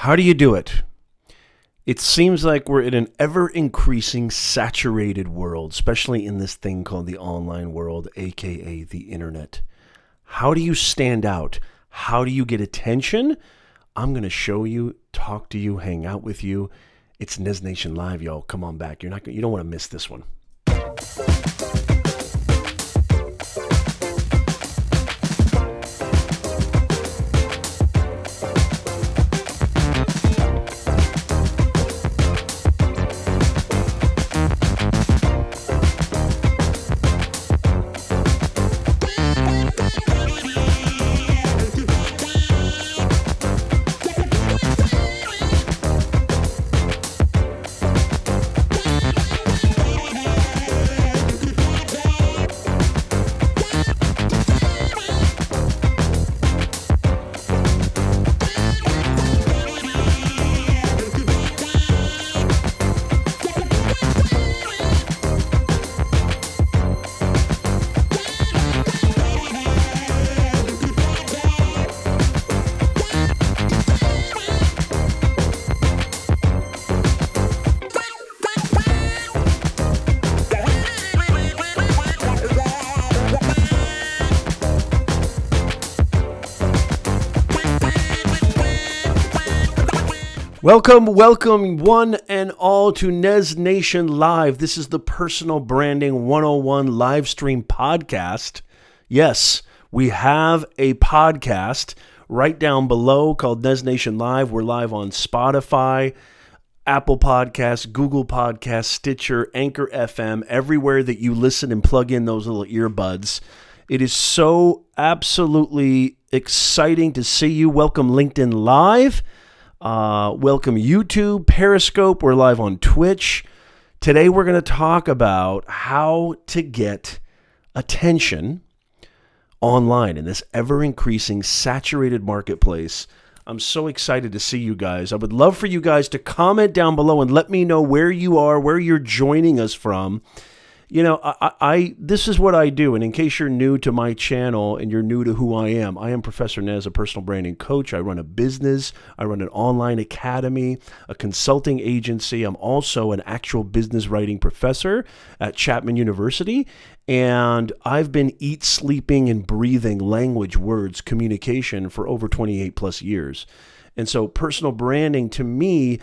How do you do it? It seems like we're in an ever-increasing saturated world, especially in this thing called the online world, aka the internet. How do you stand out? How do you get attention? I'm going to show you, talk to you, hang out with you. It's Nez Nation Live, y'all. Come on back. You don't want to miss this one. Welcome one and all to Nez Nation Live. This is the Personal Branding 101 live stream podcast. Yes, we have a podcast right down below called Nez Nation Live. We're live on Spotify, Apple Podcasts, Google Podcasts, Stitcher, Anchor FM, everywhere that you listen and plug in those little earbuds. It is so absolutely exciting to see you. Welcome LinkedIn Live. Welcome YouTube, Periscope. We're live on Twitch. Today we're going to talk about how to get attention online in this ever-increasing saturated marketplace. I'm so excited to see you guys. I would love for you guys to comment down below and let me know where you are, where you're joining us from. You know, this is what I do, and in case you're new to my channel and you're new to who I am Professor Nez, a personal branding coach. I run a business. I run an online academy, a consulting agency. I'm also an actual business writing professor at Chapman University, and I've been sleeping, and breathing language, words, communication for over 28 plus years. And so personal branding to me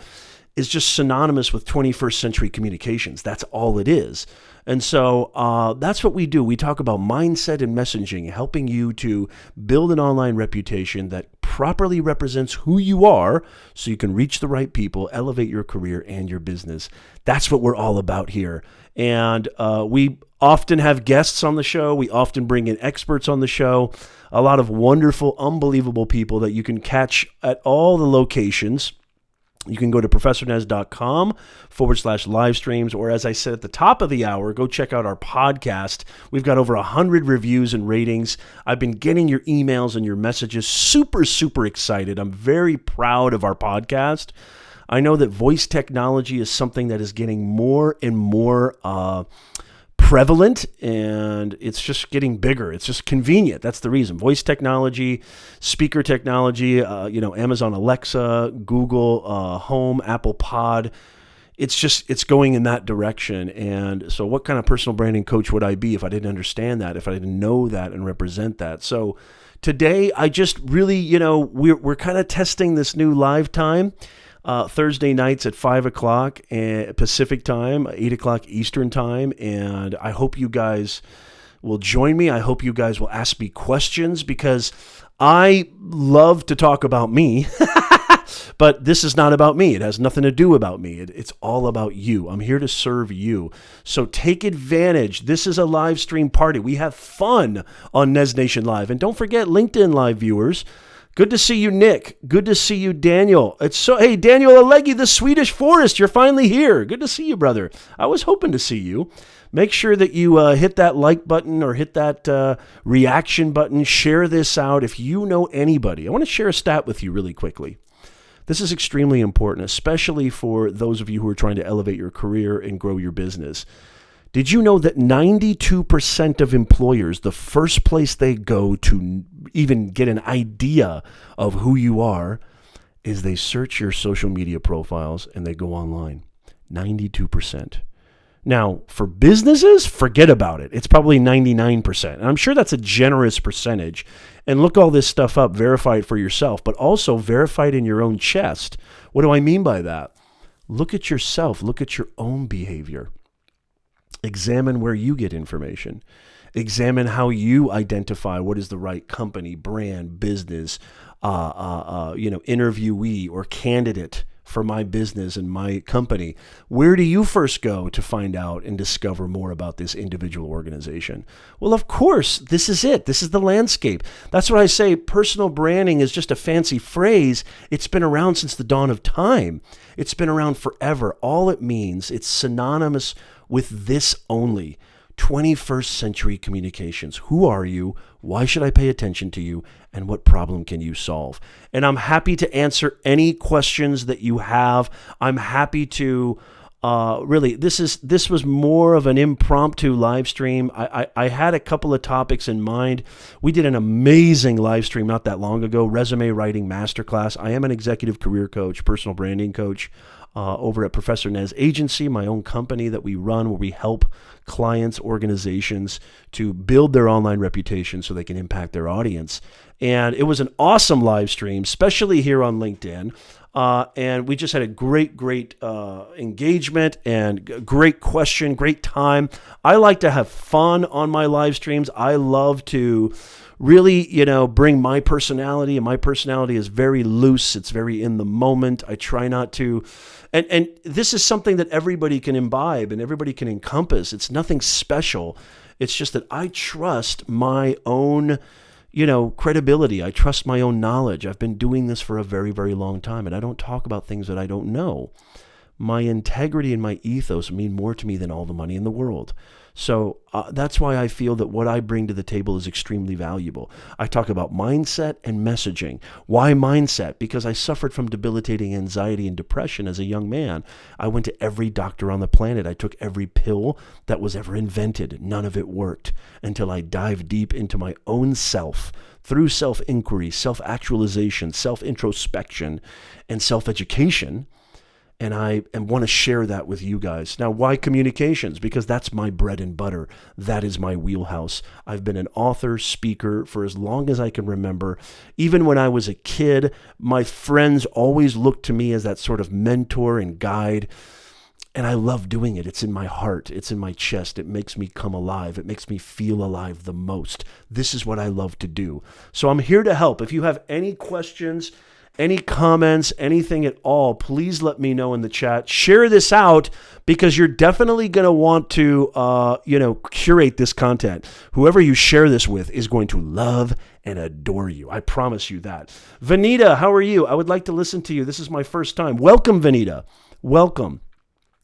is just synonymous with 21st century communications. That's all it is. And so that's what we do. We talk about mindset and messaging, helping you to build an online reputation that properly represents who you are so you can reach the right people, elevate your career and your business. That's what we're all about here. And we often have guests on the show. We often bring in experts on the show, a lot of wonderful, unbelievable people that you can catch at all the locations. You can go to professornez.com/live streams, or as I said at the top of the hour, go check out our podcast. We've got over 100 reviews and ratings. I've been getting your emails and your messages. Super, super excited. I'm very proud of our podcast. I know that voice technology is something that is getting more and more prevalent, and it's just getting bigger. It's just convenient. That's the reason. Voice technology, speaker technology, Amazon Alexa, Google Home, Apple Pod. It's going in that direction. And so what kind of personal branding coach would I be if I didn't understand that, if I didn't know that and represent that? So today I just really, we're kind of testing this new live time. Thursday nights at 5 o'clock Pacific time, 8 o'clock Eastern time. And I hope you guys will join me. I hope you guys will ask me questions because I love to talk about me, but this is not about me. It has nothing to do about me. It's all about you. I'm here to serve you. So take advantage. This is a live stream party. We have fun on Nez Nation Live. And don't forget LinkedIn Live viewers. Good to see you, Nick. Good to see you, Daniel. Hey, Daniel Alegi, the Swedish Forest, you're finally here. Good to see you, brother. I was hoping to see you. Make sure that you hit that like button or hit that reaction button. Share this out if you know anybody. I want to share a stat with you really quickly. This is extremely important, especially for those of you who are trying to elevate your career and grow your business. Did you know that 92% of employers, the first place they go to even get an idea of who you are is they search your social media profiles and they go online. 92%. Now, for businesses, forget about it. It's probably 99%. And I'm sure that's a generous percentage. And look all this stuff up, verify it for yourself, but also verify it in your own chest. What do I mean by that? Look at yourself. Look at your own behavior. Examine where you get information. Examine how you identify what is the right company, brand, business, interviewee or candidate for my business and my company. Where do you first go to find out and discover more about this individual organization? Well, of course, this is it. This is the landscape. That's what I say. Personal branding is just a fancy phrase. It's been around since the dawn of time. It's been around forever. All it means, it's synonymous with this only. 21st century communications. Who are you? Why should I pay attention to you? And what problem can you solve? And I'm happy to answer any questions that you have. I'm happy to really, this was more of an impromptu live stream. I had a couple of topics in mind. We did an amazing live stream not that long ago, resume writing masterclass. I am an executive career coach, personal branding coach, over at Professor Nez Agency, my own company that we run where we help clients, organizations to build their online reputation so they can impact their audience. And it was an awesome live stream, especially here on LinkedIn. And we just had a great engagement and great question, great time. I like to have fun on my live streams. I love to really, bring my personality, and my personality is very loose. It's very in the moment. I try not to, and this is something that everybody can imbibe and everybody can encompass. It's nothing special. It's just that I trust my own, credibility. I trust my own knowledge. I've been doing this for a very, very long time, and I don't talk about things that I don't know. My integrity and my ethos mean more to me than all the money in the world. So that's why I feel that what I bring to the table is extremely valuable. I talk about mindset and messaging. Why mindset? Because I suffered from debilitating anxiety and depression as a young man. I went to every doctor on the planet. I took every pill that was ever invented. None of it worked until I dived deep into my own self through self-inquiry, self-actualization, self-introspection, and self-education. And I want to share that with you guys. Now, why communications? Because that's my bread and butter. That is my wheelhouse. I've been an author, speaker for as long as I can remember. Even when I was a kid, my friends always looked to me as that sort of mentor and guide. And I love doing it. It's in my heart. It's in my chest. It makes me come alive. It makes me feel alive the most. This is what I love to do. So I'm here to help. If you have any questions, any comments, anything at all, please let me know in the chat. Share this out because you're definitely going to want to, curate this content. Whoever you share this with is going to love and adore you. I promise you that. Vanita, how are you? I would like to listen to you. This is my first time. Welcome, Vanita. Welcome.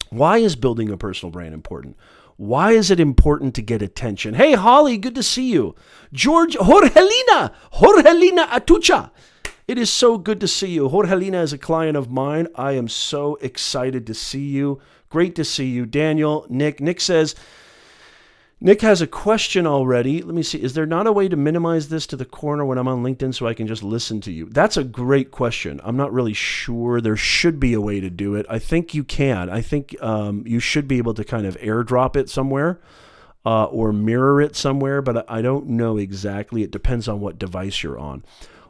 Why is building a personal brand important? Why is it important to get attention? Hey, Holly, good to see you. Jorgelina Atucha. It is so good to see you. Jorgelina is a client of mine. I am so excited to see you. Great to see you. Daniel, Nick says, Nick has a question already. Let me see. Is there not a way to minimize this to the corner when I'm on LinkedIn so I can just listen to you? That's a great question. I'm not really sure. There should be a way to do it. I think you can. I think you should be able to kind of airdrop it somewhere or mirror it somewhere, but I don't know exactly. It depends on what device you're on.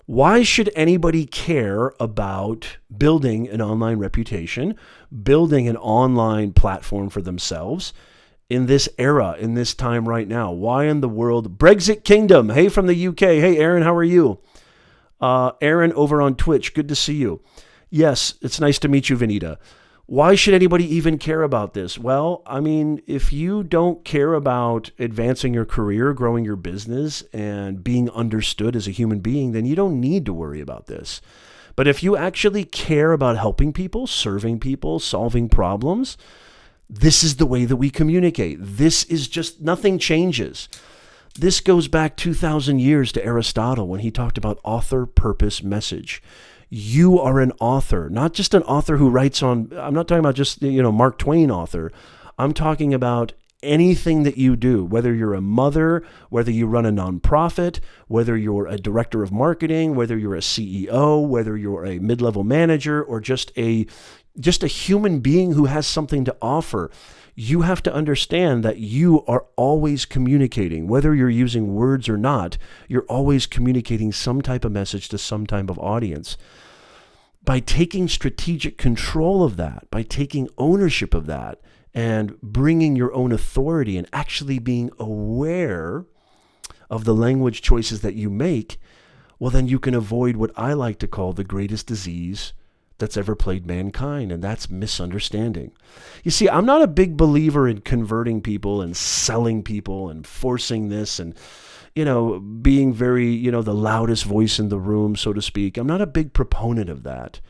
Why should anybody care about building an online reputation, building an online platform for themselves in this era, in this time right now? Why in the world? Brexit Kingdom. Hey, from the UK. Hey, Aaron, how are you? Aaron over on Twitch. Good to see you. Yes, it's nice to meet you, Vanita. Why should anybody even care about this? Well, I mean, if you don't care about advancing your career, growing your business, and being understood as a human being, then you don't need to worry about this. But if you actually care about helping people, serving people, solving problems, this is the way that we communicate. This is just, nothing changes. This goes back 2,000 years to Aristotle when he talked about author, purpose, message. You are an author, not just an author who writes on, I'm not talking about just, Mark Twain author. I'm talking about anything that you do, whether you're a mother, whether you run a nonprofit, whether you're a director of marketing, whether you're a CEO, whether you're a mid-level manager, or just a human being who has something to offer, you have to understand that you are always communicating. Whether you're using words or not, you're always communicating some type of message to some type of audience. By taking strategic control of that, by taking ownership of that, and bringing your own authority and actually being aware of the language choices that you make, well, then you can avoid what I like to call the greatest disease that's ever plagued mankind, and that's misunderstanding. You see, I'm not a big believer in converting people and selling people and forcing this and, being very, the loudest voice in the room, so to speak. I'm not a big proponent of that.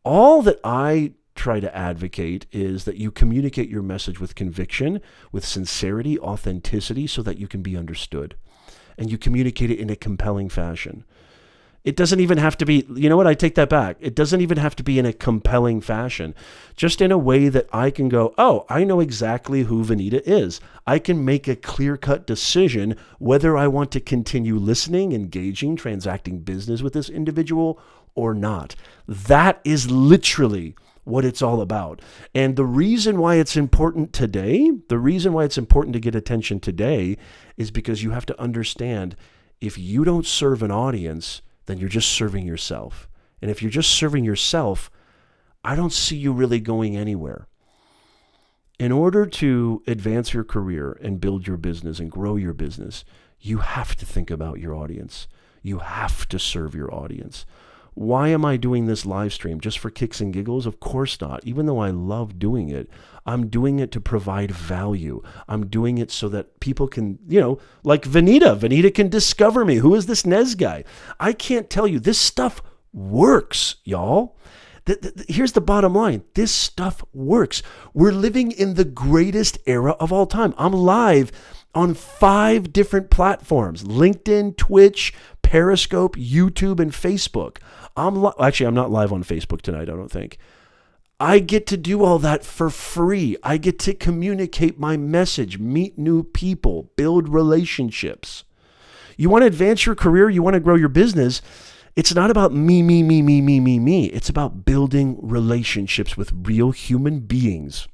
All that I try to advocate is that you communicate your message with conviction, with sincerity, authenticity, so that you can be understood. And you communicate it in a compelling fashion. It doesn't even have to be, I take that back. It doesn't even have to be in a compelling fashion. Just in a way that I can go, oh, I know exactly who Vanita is. I can make a clear-cut decision whether I want to continue listening, engaging, transacting business with this individual or not. That is literally what it's all about. And the reason why it's important today, the reason why it's important to get attention today is because you have to understand, if you don't serve an audience, then you're just serving yourself. And if you're just serving yourself, I don't see you really going anywhere. In order to advance your career and build your business and grow your business, you have to think about your audience. You have to serve your audience. Why am I doing this live stream? Just for kicks and giggles? Of course not. Even though I love doing it, I'm doing it to provide value. I'm doing it so that people can, like Vanita. Vanita can discover me. Who is this Nez guy? I can't tell you. This stuff works, y'all. Here's the bottom line. This stuff works. We're living in the greatest era of all time. I'm live on 5 different platforms: LinkedIn, Twitch, Periscope, YouTube, and Facebook. Actually, I'm not live on Facebook tonight, I don't think. I get to do all that for free. I get to communicate my message, meet new people, build relationships. You want to advance your career, you want to grow your business, it's not about me. It's about building relationships with real human beings.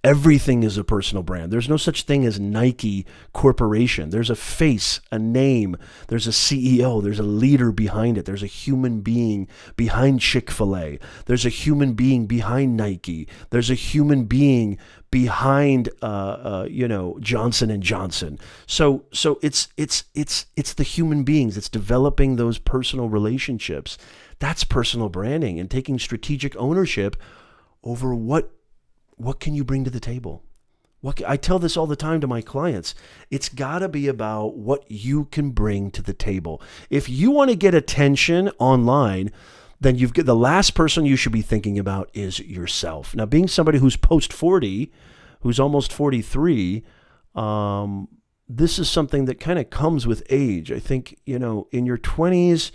Everything is a personal brand. There's no such thing as Nike Corporation. There's a face, a name. There's a CEO. There's a leader behind it. There's a human being behind Chick-fil-A. There's a human being behind Nike. There's a human being behind, Johnson and Johnson. So it's the human beings. It's developing those personal relationships. That's personal branding, and taking strategic ownership over what can you bring to the table? I tell this all the time to my clients. It's got to be about what you can bring to the table. If you want to get attention online, then the last person you should be thinking about is yourself. Now, being somebody who's post 40, who's almost 43, this is something that kind of comes with age. I think, in your 20s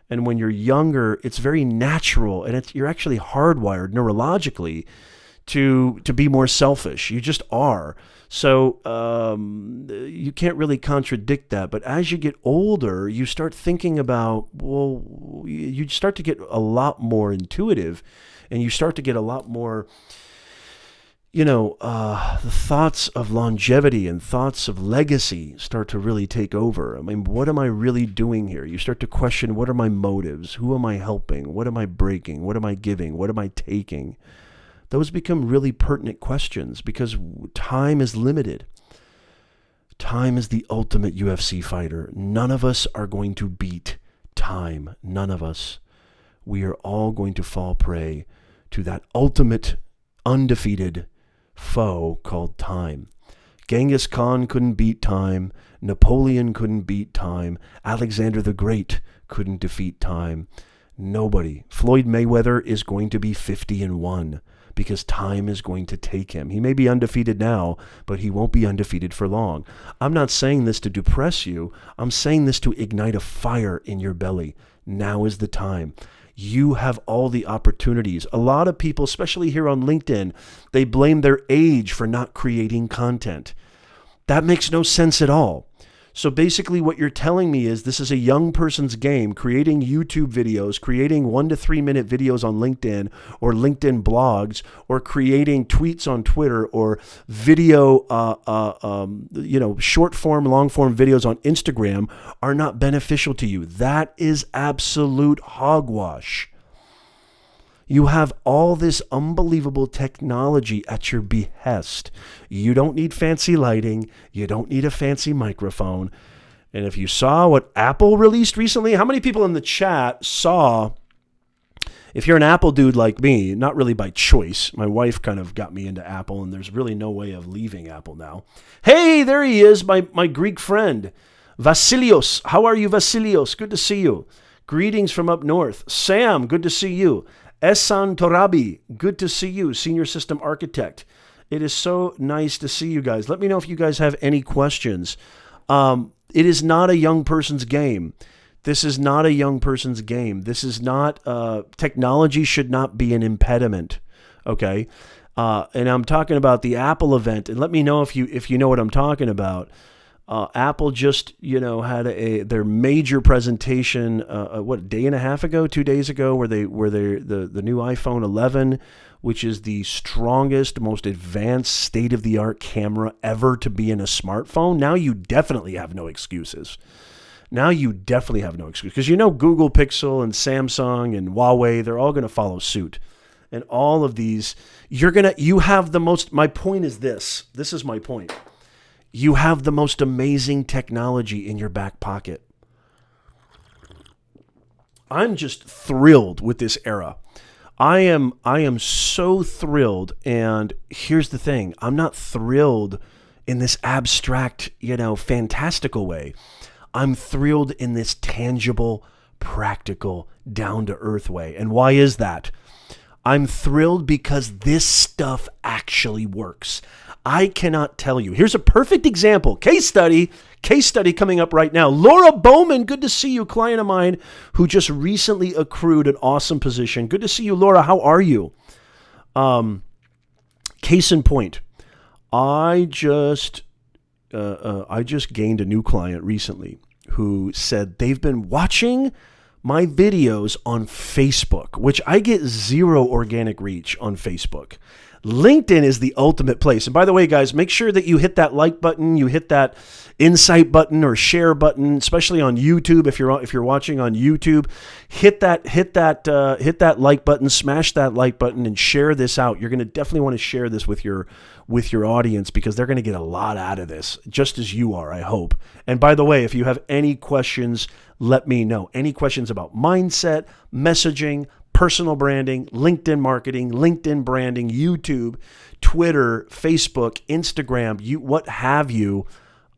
and when you're younger, it's very natural, and you're actually hardwired neurologically to be more selfish. You just are. So you can't really contradict that. But as you get older, you start thinking about, you start to get a lot more intuitive, and you start to get a lot more, the thoughts of longevity and thoughts of legacy start to really take over. I mean, what am I really doing here? You start to question, what are my motives? Who am I helping? What am I breaking? What am I giving? What am I taking? Those become really pertinent questions because time is limited. Time is the ultimate UFC fighter. None of us are going to beat time. None of us. We are all going to fall prey to that ultimate undefeated foe called time. Genghis Khan couldn't beat time. Napoleon couldn't beat time. Alexander the Great couldn't defeat time. Nobody. Floyd Mayweather is going to be 50-1. Because time is going to take him. He may be undefeated now, but he won't be undefeated for long. I'm not saying this to depress you. I'm saying this to ignite a fire in your belly. Now is the time. You have all the opportunities. A lot of people, especially here on LinkedIn, they blame their age for not creating content. That makes no sense at all. So basically what you're telling me is this is a young person's game, creating YouTube videos, creating 1 to 3 minute videos on LinkedIn or LinkedIn blogs, or creating tweets on Twitter, or video, short form, long form videos on Instagram are not beneficial to you. That is absolute hogwash. You have all this unbelievable technology at your behest. You don't need fancy lighting. You don't need a fancy microphone. And if you saw what Apple released recently, how many people in the chat saw, if you're an Apple dude like me, not really by choice, my wife kind of got me into Apple, and there's really no way of leaving Apple now. Hey, there he is, my Greek friend, Vasilios. How are you, Vasilios? Good to see you. Greetings from up north. Sam, good to see you. Ehsan Torabi, good to see you, Senior System Architect. It is so nice to see you guys. Let me know if you guys have any questions. It is not a young person's game. This is not a young person's game. This is not, technology should not be an impediment, okay? And I'm talking about the Apple event, and let me know if you know what I'm talking about. Apple just, had their major presentation, a day and a half ago, 2 days ago, where the new iPhone 11, which is the strongest, most advanced, state-of-the-art camera ever to be in a smartphone. Now you definitely have no excuses. Because Google Pixel and Samsung and Huawei, they're all going to follow suit. And all of these, you have the most, my point is this. This is my point. You have the most amazing technology in your back pocket. I'm just thrilled with this era. I am so thrilled, and here's the thing. I'm not thrilled in this abstract, fantastical way. I'm thrilled in this tangible, practical, down-to-earth way. And why is that? I'm thrilled because this stuff actually works. I cannot tell you. Here's a perfect example. Case study coming up right now. Laura Bowman, good to see you, client of mine who just recently accrued an awesome position. Good to see you, Laura. How are you? Case in point, I just gained a new client recently who said they've been watching my videos on Facebook, which I get 0 organic reach on Facebook. LinkedIn is the ultimate place. And by the way, guys, make sure that you hit that like button, you hit that insight button or share button, especially on YouTube. If you're watching on YouTube, hit that like button, smash that like button, and share this out. You're going to definitely want to share this with your audience, because they're going to get a lot out of this, just as you are, I hope. And by the way, if you have any questions, let me know. Any questions about mindset, messaging, personal branding, LinkedIn marketing, LinkedIn branding, YouTube, Twitter, Facebook, Instagram, what have you,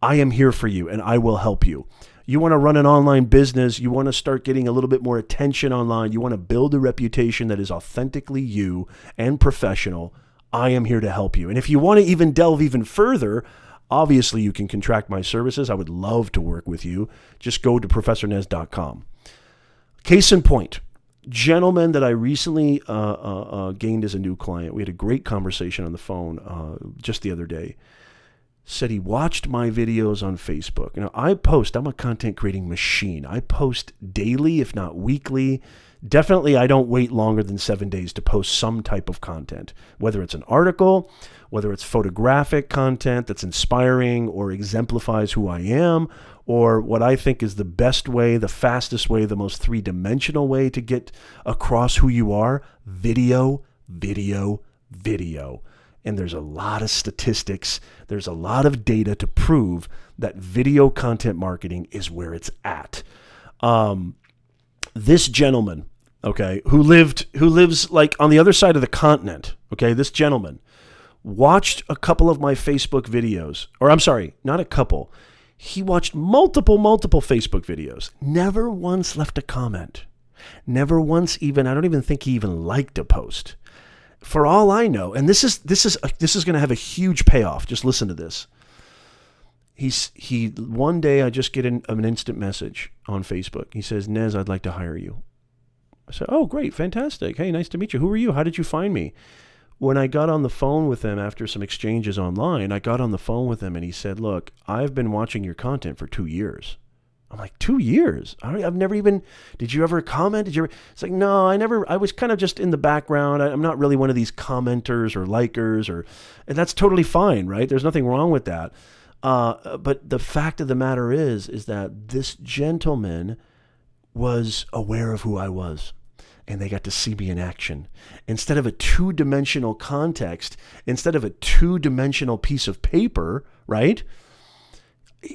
I am here for you and I will help you. You want to run an online business, you want to start getting a little bit more attention online, you want to build a reputation that is authentically you and professional, I am here to help you. And if you want to even delve even further, obviously you can contract my services. I would love to work with you. Just go to professornez.com. Case in point. Gentleman that I recently gained as a new client, we had a great conversation on the phone just the other day, said he watched my videos on Facebook. I'm a content creating machine. I post daily, if not weekly. Definitely, I don't wait longer than 7 days to post some type of content, whether it's an article, whether it's photographic content that's inspiring or exemplifies who I am, or what I think is the best way, the fastest way, the most three-dimensional way to get across who you are: video, video, video. And there's a lot of statistics, there's a lot of data to prove that video content marketing is where it's at. This gentleman, okay, who lives like on the other side of the continent, okay, this gentleman watched a couple of my Facebook videos, or I'm sorry, not a couple. He watched multiple Facebook videos, never once left a comment, never once even, I don't even think he even liked a post. For all I know, and this is going to have a huge payoff. Just listen to this. One day I just get an instant message on Facebook. He says, "Nez, I'd like to hire you." I said, oh, great, fantastic. Hey, nice to meet you. Who are you? How did you find me? When I got on the phone with him after some exchanges online, I got on the phone with him and he said, look, I've been watching your content for 2 years. I'm like, 2 years? I've never even, did you ever comment? It's like, no, I was kind of just in the background. I'm not really one of these commenters or likers and that's totally fine, right? There's nothing wrong with that. But the fact of the matter is that this gentleman was aware of who I was. And they got to see me in action. Instead of a two-dimensional context, instead of a two-dimensional piece of paper, right?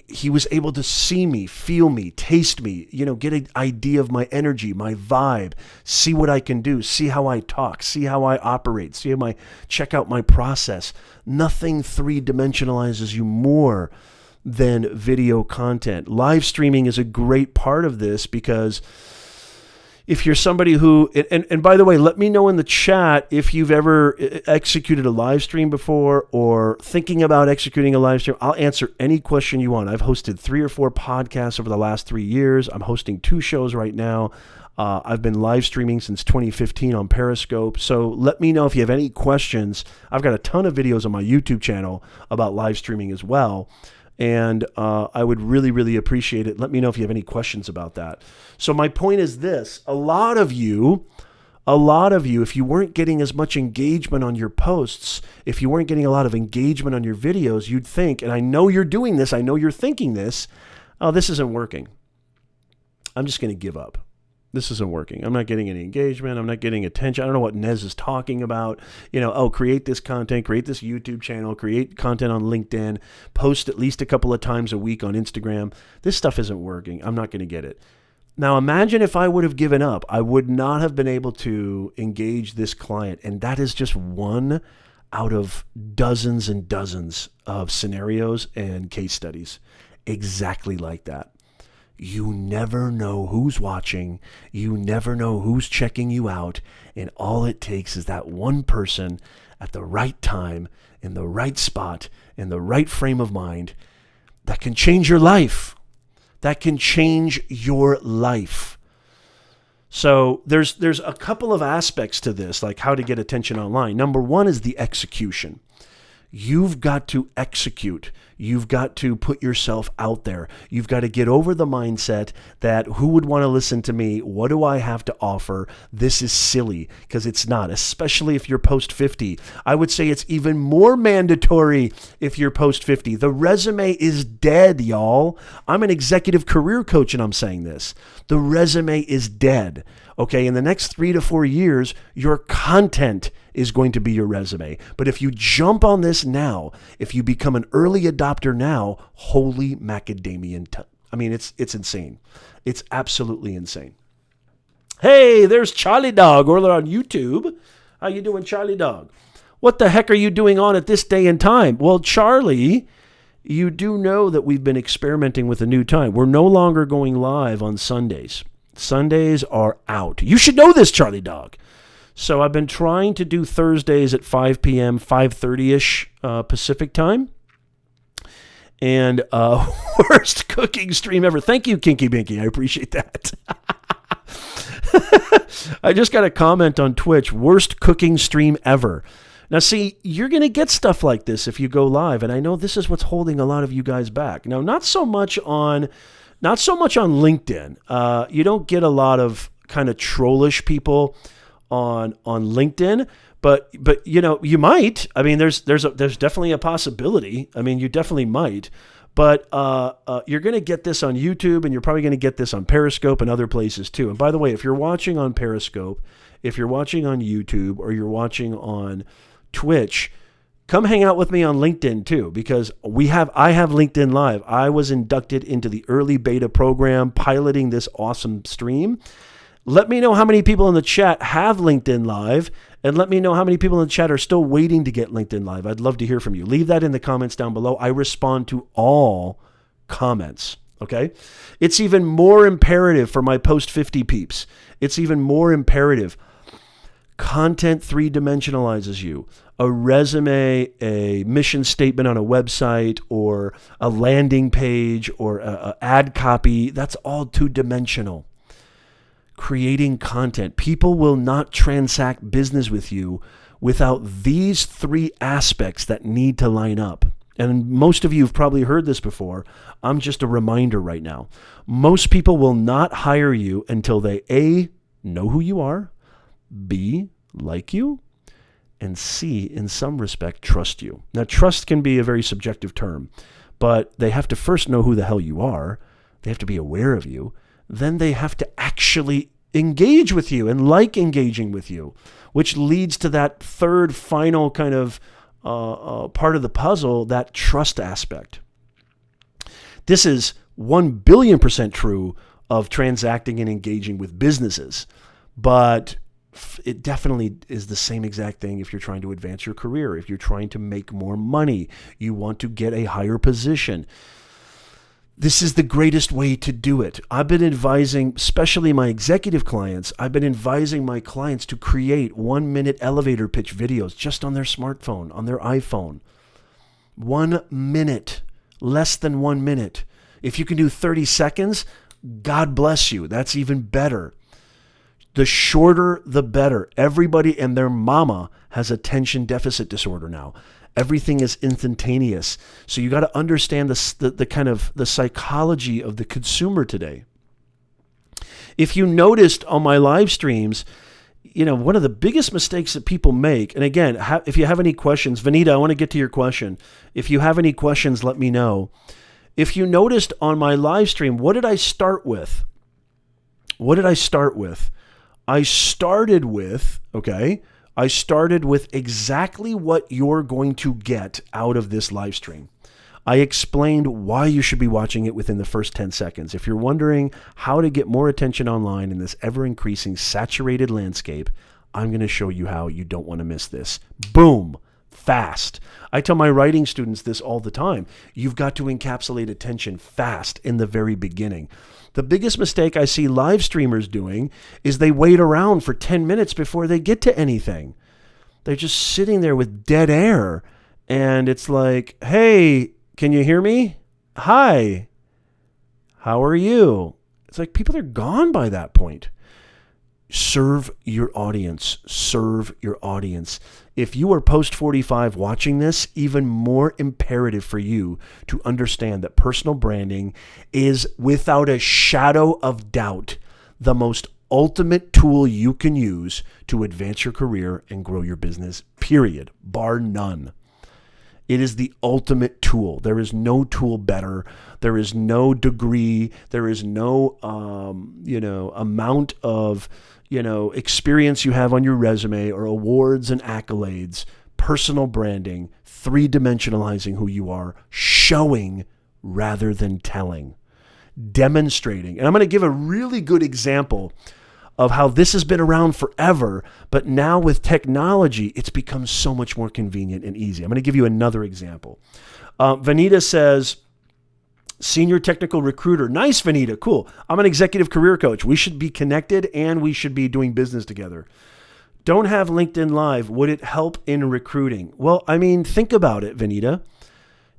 He was able to see me, feel me, taste me, get an idea of my energy, my vibe, see what I can do, see how I talk, see how I operate, check out my process. Nothing three-dimensionalizes you more than video content. Live streaming is a great part of this because if you're somebody who, and by the way, let me know in the chat if you've ever executed a live stream before or thinking about executing a live stream. I'll answer any question you want. I've hosted 3 or 4 podcasts over the last 3 years. I'm hosting 2 shows right now. I've been live streaming since 2015 on Periscope. So let me know if you have any questions. I've got a ton of videos on my YouTube channel about live streaming as well. And I would really, really appreciate it. Let me know if you have any questions about that. So my point is this. A lot of you, if you weren't getting as much engagement on your posts, if you weren't getting a lot of engagement on your videos, you'd think, and I know you're doing this, I know you're thinking this, oh, this isn't working. I'm just going to give up. This isn't working. I'm not getting any engagement. I'm not getting attention. I don't know what Nez is talking about. Create this content, create this YouTube channel, create content on LinkedIn, post at least a couple of times a week on Instagram. This stuff isn't working. I'm not going to get it. Now, imagine if I would have given up. I would not have been able to engage this client. And that is just one out of dozens and dozens of scenarios and case studies exactly like that. You never know who's watching. You never know who's checking you out. And all it takes is that one person at the right time, in the right spot, in the right frame of mind that can change your life. That can change your life. So there's a couple of aspects to this, like how to get attention online. Number one is the execution. You've got to execute. You've got to put yourself out there. You've got to get over the mindset that who would want to listen to me? What do I have to offer? This is silly, because it's not, especially if you're post 50. I would say it's even more mandatory if you're post 50. The resume is dead, y'all. I'm an executive career coach and I'm saying this. The resume is dead. Okay, in the next 3 to 4 years, your content is going to be your resume. But if you jump on this now, if you become an early adopter now, holy macadamian. It's insane. It's absolutely insane. Hey, there's Charlie Dog over on YouTube. How you doing, Charlie Dog? What the heck are you doing on at this day and time? Well, Charlie, you do know that we've been experimenting with a new time. We're no longer going live on Sundays. Sundays are out. You should know this, Charlie Dog. So I've been trying to do Thursdays at 5 p.m., 5:30-ish Pacific time. And worst cooking stream ever. Thank you, Kinky Binky. I appreciate that. I just got a comment on Twitch. Worst cooking stream ever. Now, see, you're going to get stuff like this if you go live. And I know this is what's holding a lot of you guys back. Now, not so much on LinkedIn. You don't get a lot of kind of trollish people on LinkedIn, but you might. I mean, there's definitely a possibility. I mean, you definitely might. But you're going to get this on YouTube, and you're probably going to get this on Periscope and other places too. And by the way, if you're watching on Periscope, if you're watching on YouTube, or you're watching on Twitch, come hang out with me on LinkedIn too, because I have LinkedIn Live. I was inducted into the early beta program piloting this awesome stream. Let me know how many people in the chat have LinkedIn Live, and let me know how many people in the chat are still waiting to get LinkedIn Live. I'd love to hear from you. Leave that in the comments down below. I respond to all comments, okay? It's even more imperative for my post 50 peeps. It's even more imperative. Content three-dimensionalizes you. A resume, a mission statement on a website, or a landing page, or a ad copy, that's all two-dimensional. creating content. People will not transact business with you without these three aspects that need to line up. And most of you have probably heard this before. I'm just a reminder right now. Most people will not hire you until they A, know who you are, B, like you, and C, in some respect, trust you. Now, trust can be a very subjective term, but they have to first know who the hell you are. They have to be aware of you. Then they have to actually engage with you and like engaging with you, which leads to that third final kind of part of the puzzle, that trust aspect. This is 1,000,000,000% true of transacting and engaging with businesses, but it definitely is the same exact thing if you're trying to advance your career, if you're trying to make more money, you want to get a higher position. This is the greatest way to do it. I've been advising, especially my executive clients, I've been advising my clients to create 1-minute elevator pitch videos just on their smartphone, on their iPhone. 1 minute, less than 1 minute. If you can do 30 seconds, God bless you. That's even better. The shorter, the better. Everybody and their mama has attention deficit disorder now. Everything is instantaneous. So you got to understand the kind of the psychology of the consumer today. If you noticed on my live streams, one of the biggest mistakes that people make, and again, if you have any questions, Vanita, I want to get to your question. If you have any questions, let me know. If you noticed on my live stream, what did I start with? I started with exactly what you're going to get out of this live stream. I explained why you should be watching it within the first 10 seconds. If you're wondering how to get more attention online in this ever-increasing saturated landscape, I'm going to show you how. You don't want to miss this. Boom. Fast. I tell my writing students this all the time. You've got to encapsulate attention fast in the very beginning. The biggest mistake I see live streamers doing is they wait around for 10 minutes before they get to anything. They're just sitting there with dead air. And it's like, hey, can you hear me? Hi. How are you? It's like people are gone by that point. Serve your audience. Serve your audience. If you are post 45 watching this, even more imperative for you to understand that personal branding is, without a shadow of doubt, the most ultimate tool you can use to advance your career and grow your business, period, bar none. It is the ultimate tool. There is no tool better. There is no degree. There is no, amount of, experience you have on your resume or awards and accolades. Personal branding, three-dimensionalizing who you are, showing rather than telling, demonstrating. And I'm going to give a really good example of how this has been around forever, but now with technology, it's become so much more convenient and easy. I'm going to give you another example. Vanita says, senior technical recruiter. Nice, Vanita. Cool. I'm an executive career coach. We should be connected and we should be doing business together. Don't have LinkedIn Live. Would it help in recruiting? Well, think about it, Vanita.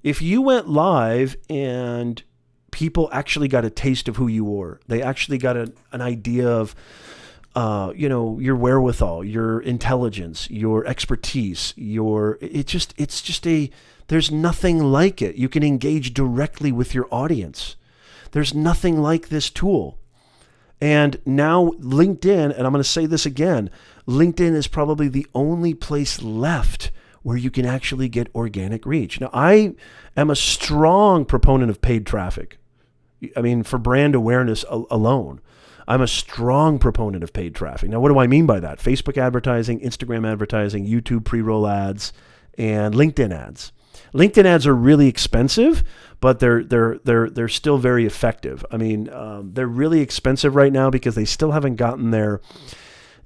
If you went live and people actually got a taste of who you were, they actually got an idea of, your wherewithal, your intelligence, your expertise, there's nothing like it. You can engage directly with your audience. There's nothing like this tool. And now LinkedIn, and I'm going to say this again, LinkedIn is probably the only place left where you can actually get organic reach. Now, I am a strong proponent of paid traffic. For brand awareness alone, I'm a strong proponent of paid traffic. Now, what do I mean by that? Facebook advertising, Instagram advertising, YouTube pre-roll ads, and LinkedIn ads. LinkedIn ads are really expensive, but they're still very effective. They're really expensive right now because they still haven't gotten there.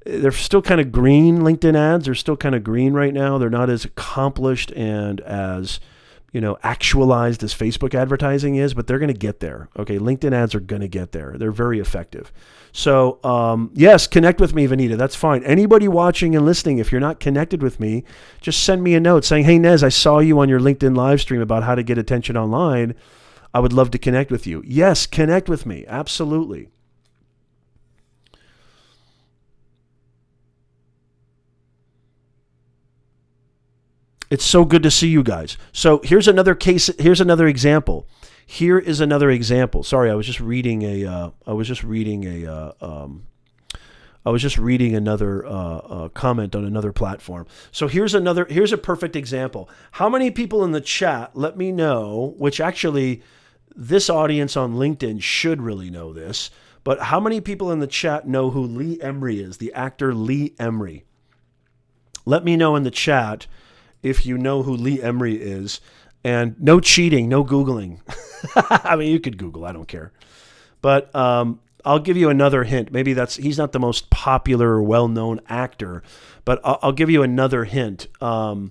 They're still kind of green. LinkedIn ads are still kind of green right now. They're not as accomplished and as actualized as Facebook advertising is, but they're going to get there. Okay. LinkedIn ads are going to get there. They're very effective. So, yes, connect with me, Vanita. That's fine. Anybody watching and listening, if you're not connected with me, just send me a note saying, hey, Nez, I saw you on your LinkedIn live stream about how to get attention online. I would love to connect with you. Yes, connect with me. Absolutely. It's so good to see you guys. So here's another case. Here's another example. Here is another example. Sorry, I was just reading another comment on another platform. So here's a perfect example. How many people in the chat, let me know, which actually this audience on LinkedIn should really know this, but how many people in the chat know who Lee Emery is, the actor Lee Emery? Let me know in the chat if you know who Lee Emery is. And no cheating, no Googling. I mean, you could Google, I don't care. But I'll give you another hint. Maybe he's not the most popular or well-known actor, but I'll give you another hint. How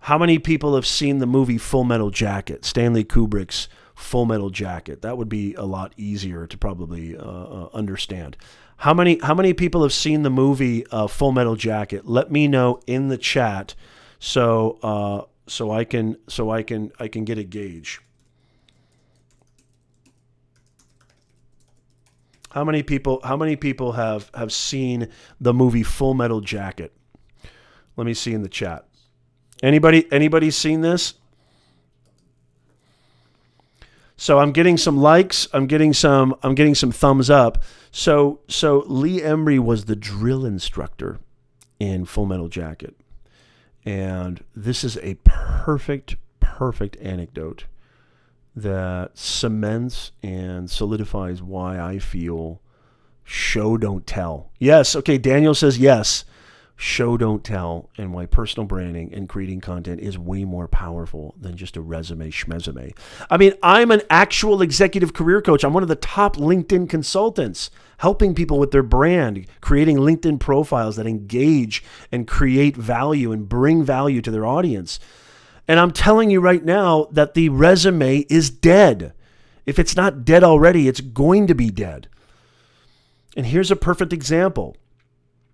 many people have seen the movie Full Metal Jacket, Stanley Kubrick's Full Metal Jacket? That would be a lot easier to probably understand. How many people have seen the movie Full Metal Jacket? Let me know in the chat so I can get a gauge. How many people have seen the movie Full Metal Jacket? Let me see in the chat. Anybody seen this? So I'm getting some likes. I'm getting some thumbs up. So Lee Emery was the drill instructor in Full Metal Jacket. And this is a perfect anecdote that cements and solidifies why I feel show don't tell. Yes, okay, Daniel says yes. Show don't tell, and why personal branding and creating content is way more powerful than just a resume schmesume. I mean, I'm an actual executive career coach. I'm one of the top LinkedIn consultants, helping people with their brand, creating LinkedIn profiles that engage and create value and bring value to their audience. And I'm telling you right now that the resume is dead. If it's not dead already, it's going to be dead. And here's a perfect example.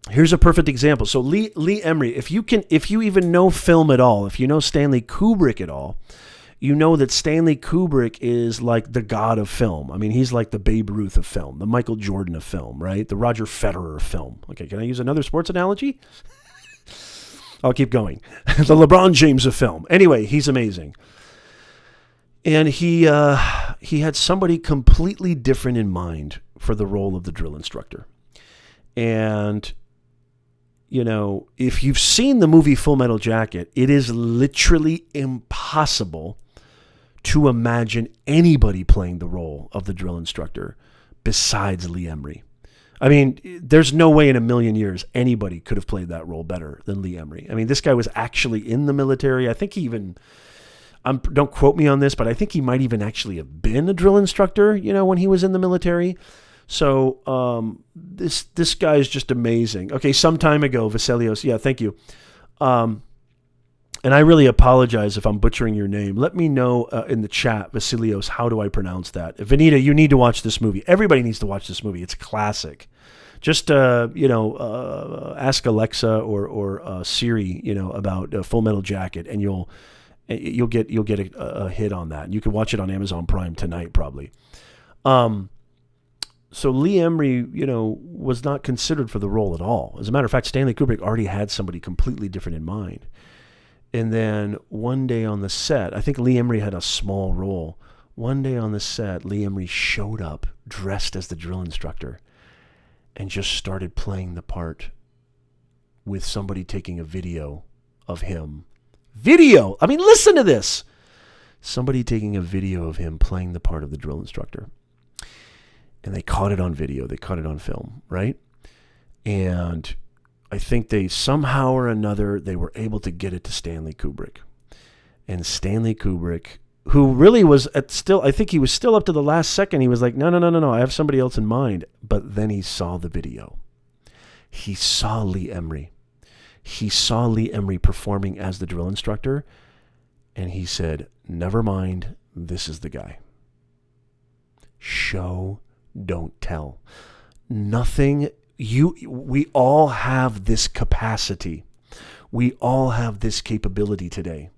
So Lee Emery, if you even know film at all, if you know Stanley Kubrick at all, you know that Stanley Kubrick is like the god of film. I mean, he's like the Babe Ruth of film, the Michael Jordan of film, right? The Roger Federer of film. Okay, can I use another sports analogy? I'll keep going. The LeBron James of film. Anyway, he's amazing. And he had somebody completely different in mind for the role of the drill instructor. And you know, if you've seen the movie Full Metal Jacket, it is literally impossible to imagine anybody playing the role of the drill instructor besides Lee Emery. I mean, there's no way in a million years anybody could have played that role better than Lee Emery. I mean, this guy was actually in the military. I think he even, don't quote me on this, but I think he might even actually have been a drill instructor, you know, when he was in the military. So this guy is just amazing. Okay, some time ago, Vasilios, yeah, thank you. And I really apologize if I'm butchering your name. Let me know in the chat, Vasilios, how do I pronounce that? Vanita, you need to watch this movie. Everybody needs to watch this movie. It's a classic. Just ask Alexa or Siri, about Full Metal Jacket, and you'll get a hit on that. You can watch it on Amazon Prime tonight, probably. So Lee Emery, was not considered for the role at all. As a matter of fact, Stanley Kubrick already had somebody completely different in mind. And then one day on the set, I think Lee Emery had a small role. One day on the set, Lee Emery showed up dressed as the drill instructor and just started playing the part with somebody taking a video of him. Video! I mean, listen to this! Somebody taking a video of him playing the part of the drill instructor. And they caught it on video. They caught it on film, right? And I think they somehow or another, they were able to get it to Stanley Kubrick. And Stanley Kubrick, who really was I think he was still up to the last second. He was like, no, I have somebody else in mind. But then he saw the video. He saw Lee Emery. He saw Lee Emery performing as the drill instructor. And he said, never mind, this is the guy. Show, don't tell. We all have this capacity. We all have this capability today.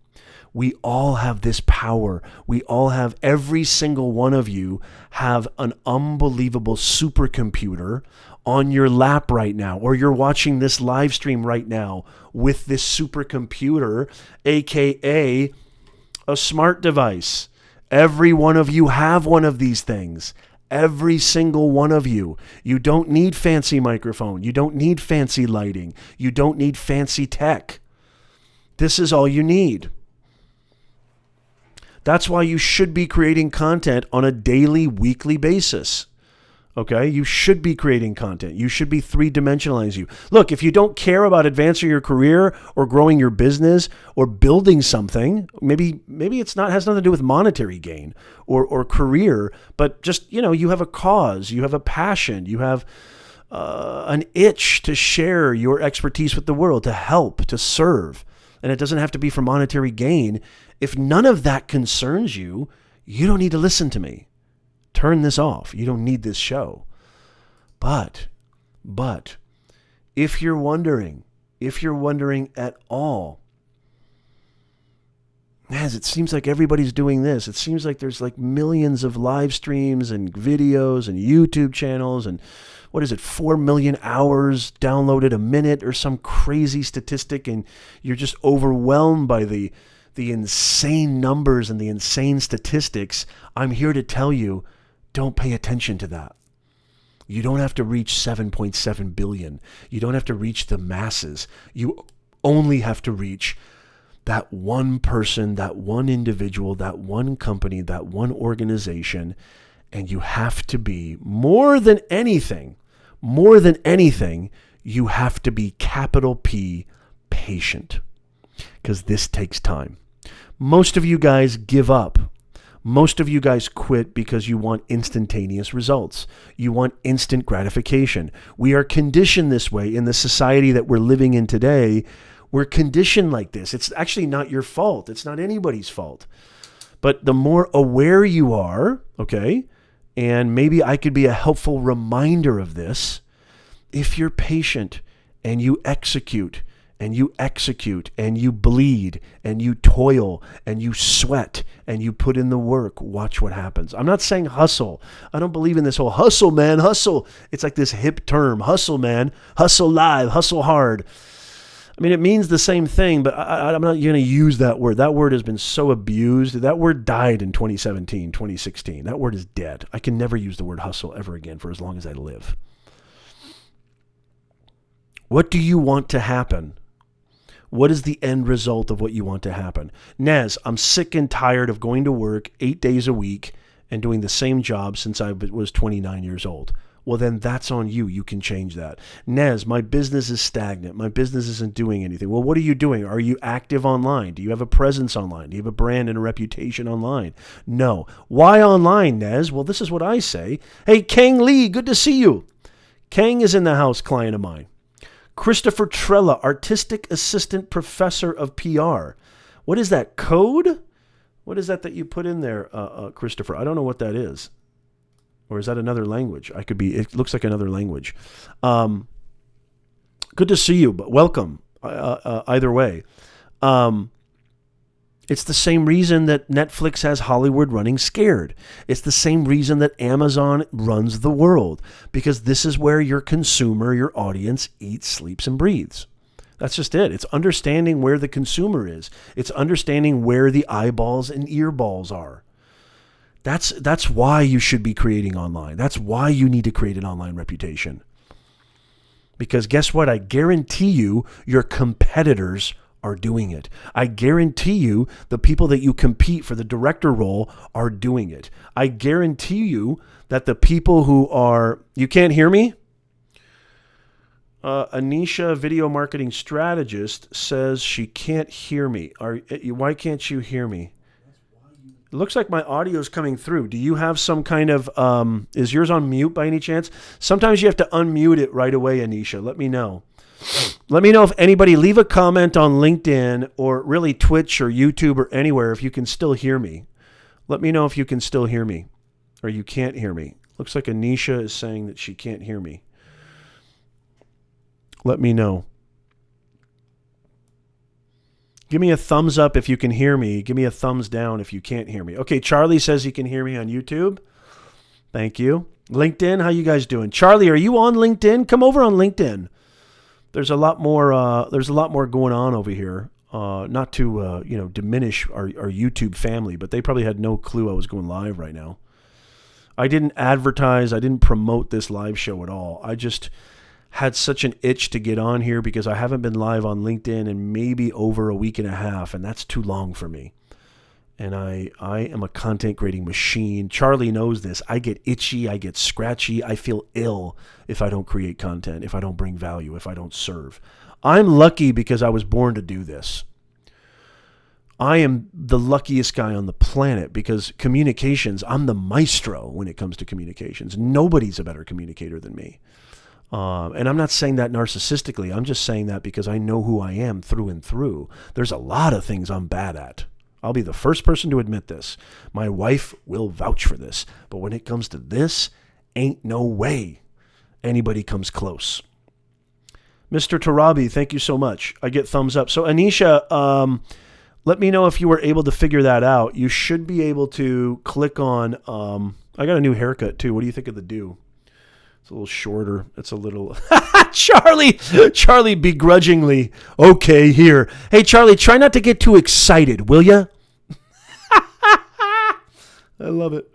We all have this power. We all have, every single one of you have an unbelievable supercomputer on your lap right now, or you're watching this live stream right now with this supercomputer, aka a smart device. Every one of you have one of these things. Every single one of you. You don't need fancy microphone. You don't need fancy lighting. You don't need fancy tech. This is all you need. That's why you should be creating content on a daily, weekly basis. Okay? You should be creating content. You should be three-dimensionalizing you. Look, if you don't care about advancing your career or growing your business or building something, maybe it's not, has nothing to do with monetary gain or career, but just, you have a cause, you have a passion, you have an itch to share your expertise with the world, to help, to serve. And it doesn't have to be for monetary gain. If none of that concerns you, you don't need to listen to me. Turn this off. You don't need this show. But if you're wondering at all, Nez, it seems like everybody's doing this. It seems like there's like millions of live streams and videos and YouTube channels and 4 million hours downloaded a minute or some crazy statistic, and you're just overwhelmed by the insane numbers and the insane statistics. I'm here to tell you, don't pay attention to that. You don't have to reach 7.7 billion. You don't have to reach the masses. You only have to reach that one person, that one individual, that one company, that one organization. And you have to be, more than anything, you have to be capital P, patient. Because this takes time. Most of you guys give up. Most of you guys quit because you want instantaneous results. You want instant gratification. We are conditioned this way in the society that we're living in today. We're conditioned like this. It's actually not your fault. It's not anybody's fault. But the more aware you are, okay, and maybe I could be a helpful reminder of this, if you're patient and you execute and you bleed and you toil and you sweat and you put in the work, watch what happens. I'm not saying hustle. I don't believe in this whole hustle, man, hustle. It's like this hip term, hustle, man, hustle live, hustle hard. I mean, it means the same thing, but I'm not going to use that word. That word has been so abused. That word died in 2017, 2016. That word is dead. I can never use the word hustle ever again for as long as I live. What do you want to happen? What is the end result of what you want to happen? Nez, I'm sick and tired of going to work 8 days a week and doing the same job since I was 29 years old. Well, then that's on you. You can change that. Nez, my business is stagnant. My business isn't doing anything. Well, what are you doing? Are you active online? Do you have a presence online? Do you have a brand and a reputation online? No. Why online, Nez? Well, this is what I say. Hey, Kang Lee, good to see you. Kang is in the house, client of mine. Christopher Trella, Artistic Assistant Professor of PR. What is that, code? What is that you put in there, Christopher? I don't know what that is. Or is that another language? It looks like another language. Good to see you, but welcome either way. It's the same reason that Netflix has Hollywood running scared. It's the same reason that Amazon runs the world, because this is where your consumer, your audience eats, sleeps, and breathes. That's just it. It's understanding where the consumer is. It's understanding where the eyeballs and earballs are. That's why you should be creating online. That's why you need to create an online reputation. Because guess what? I guarantee you your competitors are doing it. I guarantee you the people that you compete for the director role are doing it. I guarantee you that the people who are... You can't hear me? Anisha, video marketing strategist, says she can't hear me. Why can't you hear me? It looks like my audio is coming through. Do you have some kind of... is yours on mute by any chance? Sometimes you have to unmute it right away, Anisha. Let me know. Let me know if anybody, leave a comment on LinkedIn or really Twitch or YouTube or anywhere if you can still hear me. Let me know if you can still hear me or you can't hear me. Looks like Anisha is saying that she can't hear me. Let me know. Give me a thumbs up if you can hear me. Give me a thumbs down if you can't hear me. Okay, Charlie says he can hear me on YouTube. Thank you. LinkedIn, how you guys doing? Charlie, are you on LinkedIn? Come over on LinkedIn. There's a lot more. There's a lot more going on over here. Not to diminish our YouTube family, but they probably had no clue I was going live right now. I didn't advertise. I didn't promote this live show at all. I just had such an itch to get on here because I haven't been live on LinkedIn in maybe over a week and a half, and that's too long for me. And I am a content creating machine. Charlie knows this. I get itchy. I get scratchy. I feel ill if I don't create content, if I don't bring value, if I don't serve. I'm lucky because I was born to do this. I am the luckiest guy on the planet because communications, I'm the maestro when it comes to communications. Nobody's a better communicator than me. And I'm not saying that narcissistically. I'm just saying that because I know who I am through and through. There's a lot of things I'm bad at. I'll be the first person to admit this. My wife will vouch for this. But when it comes to this, ain't no way anybody comes close. Mr. Tarabi, thank you so much. I get thumbs up. So Anisha, let me know if you were able to figure that out. You should be able to click on, I got a new haircut too. What do you think of the do? It's a little shorter. It's a little, Charlie begrudgingly, okay, here. Hey, Charlie, try not to get too excited, will ya? I love it.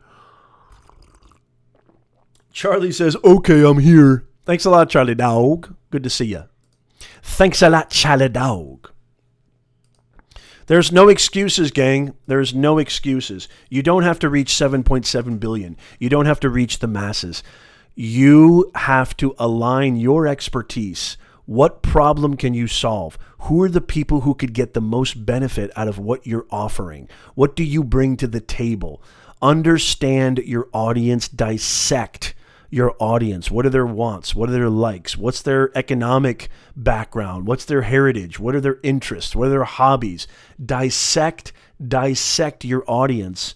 Charlie says, okay, I'm here. Thanks a lot, Charlie dog. Good to see you. Thanks a lot, Charlie dog. There's no excuses, gang. There's no excuses. You don't have to reach 7.7 billion. You don't have to reach the masses. You have to align your expertise. What problem can you solve? Who are the people who could get the most benefit out of what you're offering? What do you bring to the table? Understand your audience, dissect your audience. What are their wants? What are their likes? What's their economic background? What's their heritage? What are their interests? What are their hobbies? Dissect your audience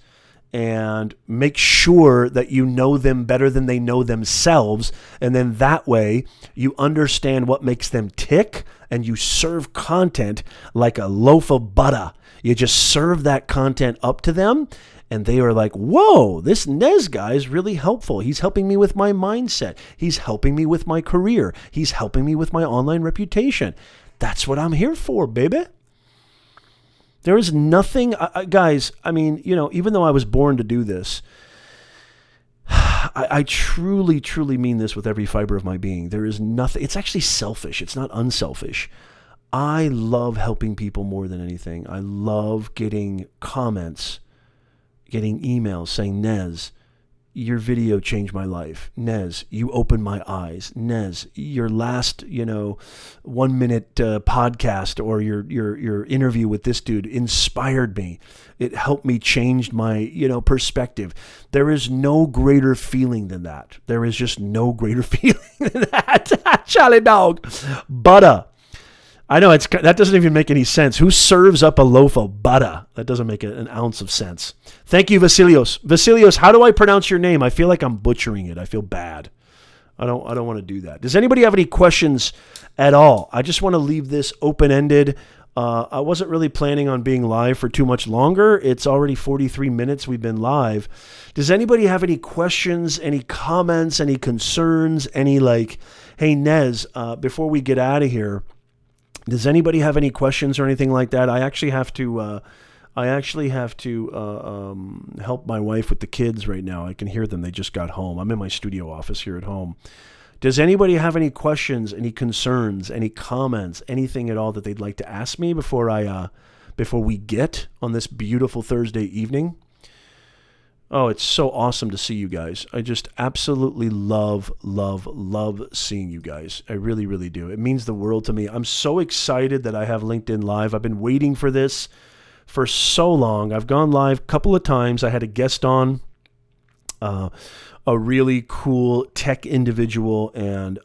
and make sure that you know them better than they know themselves. And then that way you understand what makes them tick and you serve content like a loaf of butter. You just serve that content up to them and they are like, whoa, this Nez guy is really helpful. He's helping me with my mindset. He's helping me with my career. He's helping me with my online reputation. That's what I'm here for, baby. There is nothing, guys, I mean, even though I was born to do this, I truly, truly mean this with every fiber of my being. There is nothing, it's actually selfish. It's not unselfish. I love helping people more than anything. I love getting comments, getting emails saying, Nez, your video changed my life. Nez, you opened my eyes. Nez, your last, 1 minute podcast or your interview with this dude inspired me. It helped me change my, perspective. There is no greater feeling than that. There is just no greater feeling than that. Charlie dog. Butter. I know that doesn't even make any sense. Who serves up a loaf of butter? That doesn't make an ounce of sense. Thank you, Vasilios. Vasilios, how do I pronounce your name? I feel like I'm butchering it. I feel bad. I don't want to do that. Does anybody have any questions at all? I just want to leave this open-ended. I wasn't really planning on being live for too much longer. It's already 43 minutes we've been live. Does anybody have any questions, any comments, any concerns, any hey, Nez, before we get out of here, does anybody have any questions or anything like that? I actually have to help my wife with the kids right now. I can hear them. They just got home. I'm in my studio office here at home. Does anybody have any questions, any concerns, any comments, anything at all that they'd like to ask me before we get on this beautiful Thursday evening? Oh, it's so awesome to see you guys. I just absolutely love seeing you guys. I really, really do. It means the world to me. I'm so excited that I have LinkedIn Live. I've been waiting for this for so long. I've gone live a couple of times. I had a guest on, a really cool tech individual and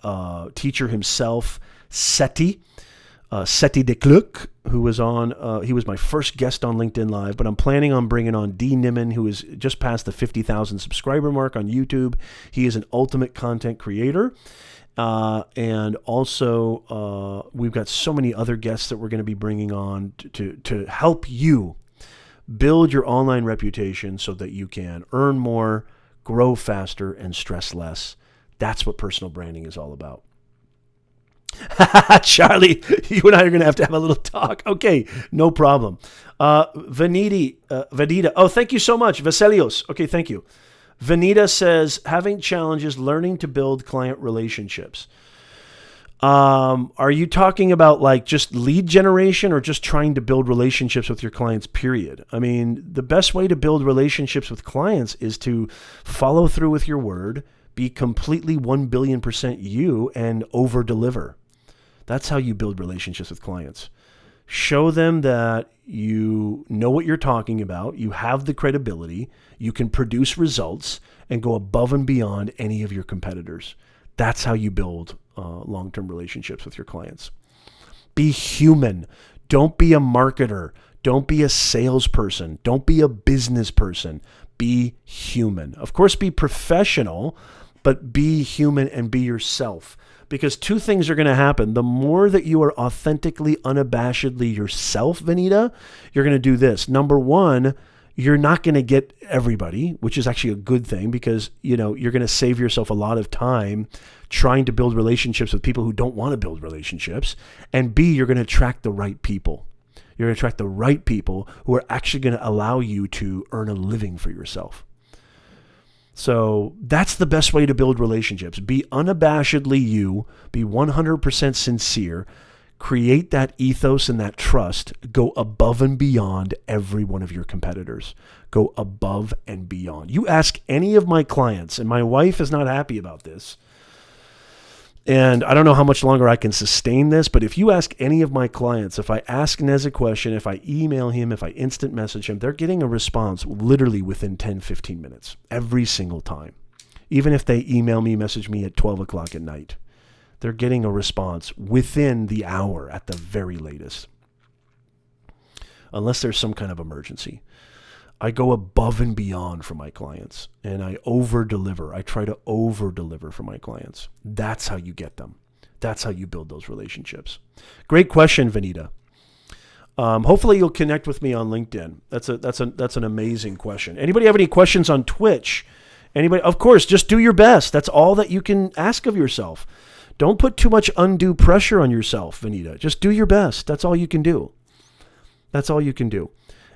teacher himself, Seti Declercq, who was on, he was my first guest on LinkedIn Live, but I'm planning on bringing on D. Nimmin, who is just past the 50,000 subscriber mark on YouTube. He is an ultimate content creator, And also, we've got so many other guests that we're going to be bringing on to help you build your online reputation so that you can earn more, grow faster, and stress less. That's what personal branding is all about. Charlie, you and I are going to have a little talk. Okay, no problem. Vanita. Oh, thank you so much. Vaselios. Okay, thank you. Vanita says, having challenges learning to build client relationships. Are you talking about like just lead generation or just trying to build relationships with your clients, period? I mean, the best way to build relationships with clients is to follow through with your word, be completely 1 billion% you, and over deliver. That's how you build relationships with clients. Show them that you know what you're talking about, you have the credibility, you can produce results, and go above and beyond any of your competitors. That's how you build long-term relationships with your clients. Be human. Don't be a marketer. Don't be a salesperson. Don't be a business person. Be human. Of course, be professional, but be human and be yourself. Because two things are going to happen. The more that you are authentically, unabashedly yourself, Vanita, you're going to do this. Number one, you're not going to get everybody, which is actually a good thing because, you're going to save yourself a lot of time trying to build relationships with people who don't want to build relationships. And B, you're going to attract the right people. You're going to attract the right people who are actually going to allow you to earn a living for yourself. So that's the best way to build relationships. Be unabashedly you, be 100% sincere, create that ethos and that trust, go above and beyond every one of your competitors. Go above and beyond. You ask any of my clients, and my wife is not happy about this, and I don't know how much longer I can sustain this, but if you ask any of my clients, if I ask Nez a question, if I email him, if I instant message him, they're getting a response literally within 10, 15 minutes, every single time. Even if they email me, message me at 12 o'clock at night, they're getting a response within the hour at the very latest. Unless there's some kind of emergency. I go above and beyond for my clients, and I over-deliver. I try to over-deliver for my clients. That's how you get them. That's how you build those relationships. Great question, Vanita. Hopefully you'll connect with me on LinkedIn. That's an amazing question. Anybody have any questions on Twitch? Anybody? Of course, just do your best. That's all that you can ask of yourself. Don't put too much undue pressure on yourself, Vanita. Just do your best. That's all you can do. That's all you can do.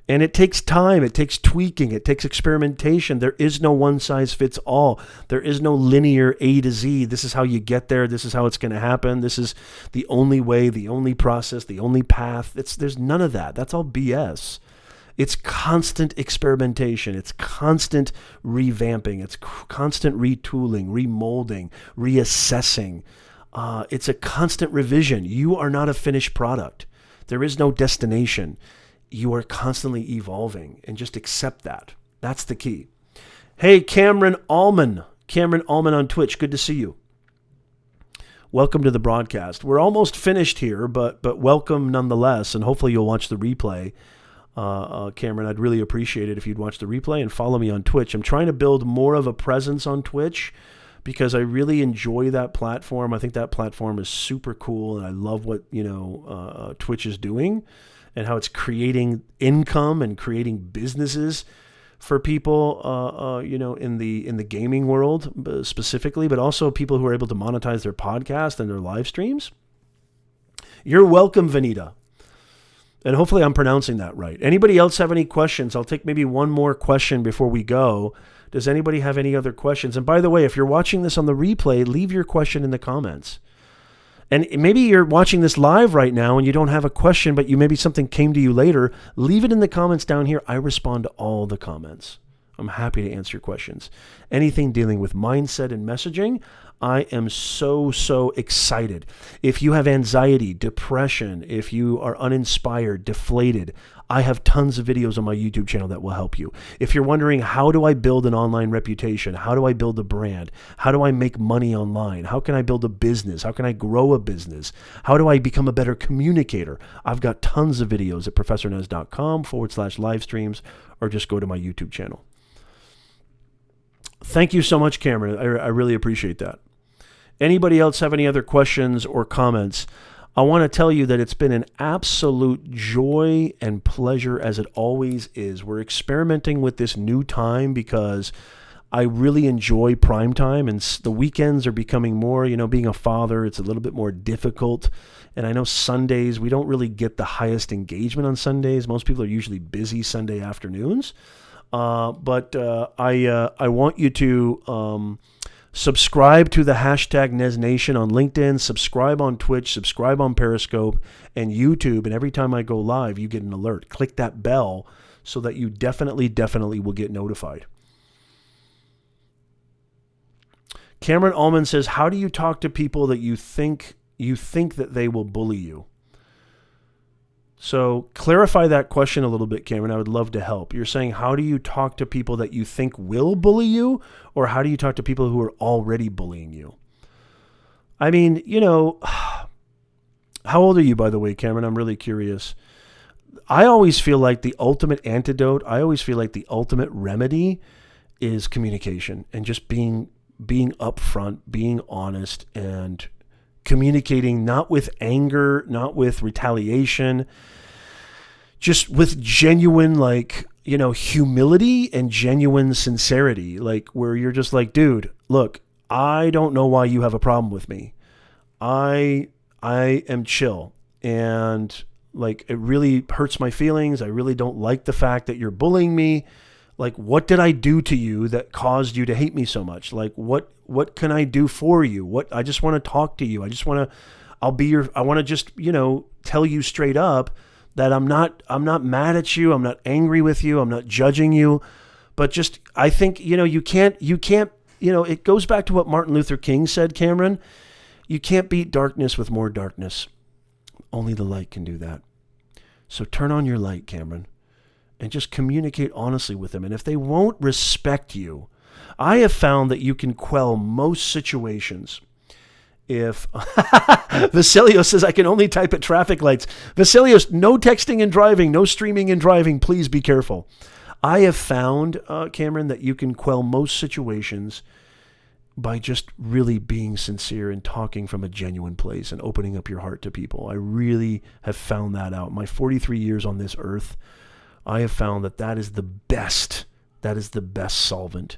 And it takes time, it takes tweaking, it takes experimentation. There is no one size fits all. There is no linear A to Z. This is how you get there. This is how it's going to happen. This is the only way, the only process, the only path. There's none of that. That's all BS. It's constant experimentation. It's constant revamping. It's constant retooling, remolding, reassessing. It's a constant revision. You are not a finished product. There is no destination. You are constantly evolving, and just accept that. That's the key. Hey, Cameron Allman. Cameron Allman on Twitch. Good to see you. Welcome to the broadcast. We're almost finished here, but welcome nonetheless, and hopefully you'll watch the replay. Cameron, I'd really appreciate it if you'd watch the replay and follow me on Twitch. I'm trying to build more of a presence on Twitch because I really enjoy that platform. I think that platform is super cool, and I love what Twitch is doing, and how it's creating income and creating businesses for people, in the gaming world specifically, but also people who are able to monetize their podcast and their live streams. You're welcome, Vanita. And hopefully I'm pronouncing that right. Anybody else have any questions? I'll take maybe one more question before we go. Does anybody have any other questions? And by the way, if you're watching this on the replay, leave your question in the comments. And maybe you're watching this live right now and you don't have a question, but maybe something came to you later. Leave it in the comments down here. I respond to all the comments. I'm happy to answer questions. Anything dealing with mindset and messaging, I am so excited. If you have anxiety, depression, if you are uninspired, deflated, I have tons of videos on my YouTube channel that will help you. If you're wondering, how do I build an online reputation? How do I build a brand? How do I make money online? How can I build a business? How can I grow a business? How do I become a better communicator? I've got tons of videos at professornez.com/live streams, or just go to my YouTube channel. Thank you so much, Cameron. I really appreciate that. Anybody else have any other questions or comments? I want to tell you that it's been an absolute joy and pleasure, as it always is. We're experimenting with this new time because I really enjoy prime time, and the weekends are becoming more, being a father, it's a little bit more difficult. And I know Sundays, we don't really get the highest engagement on Sundays. Most people are usually busy Sunday afternoons. But I want you to subscribe to the hashtag NezNation on LinkedIn, subscribe on Twitch, subscribe on Periscope and YouTube. And every time I go live, you get an alert. Click that bell so that you definitely will get notified. Cameron Allman says, how do you talk to people that you think that they will bully you? So clarify that question a little bit, Cameron. I would love to help. You're saying, how do you talk to people that you think will bully you, or how do you talk to people who are already bullying you? I mean, how old are you, by the way, Cameron? I'm really curious. I always feel like the ultimate antidote, I always feel like the ultimate remedy is communication and just being upfront, being honest, and communicating not with anger, not with retaliation, just with genuine, humility and genuine sincerity, where you're just like, dude, look, I don't know why you have a problem with me. I am chill, and it really hurts my feelings. I really don't like the fact that you're bullying me. What did I do to you that caused you to hate me so much? What can I do for you? I just want to talk to you. I want to just, tell you straight up that I'm not mad at you. I'm not angry with you. I'm not judging you, but just, I think, you can't, it goes back to what Martin Luther King said, Cameron. You can't beat darkness with more darkness. Only the light can do that. So turn on your light, Cameron, and just communicate honestly with them. And if they won't respect you, I have found that you can quell most situations. If Vasilio says, I can only type at traffic lights. Vasilio, no texting and driving, no streaming and driving. Please be careful. I have found, Cameron, that you can quell most situations by just really being sincere and talking from a genuine place and opening up your heart to people. I really have found that out. My 43 years on this earth, I have found that is the best solvent,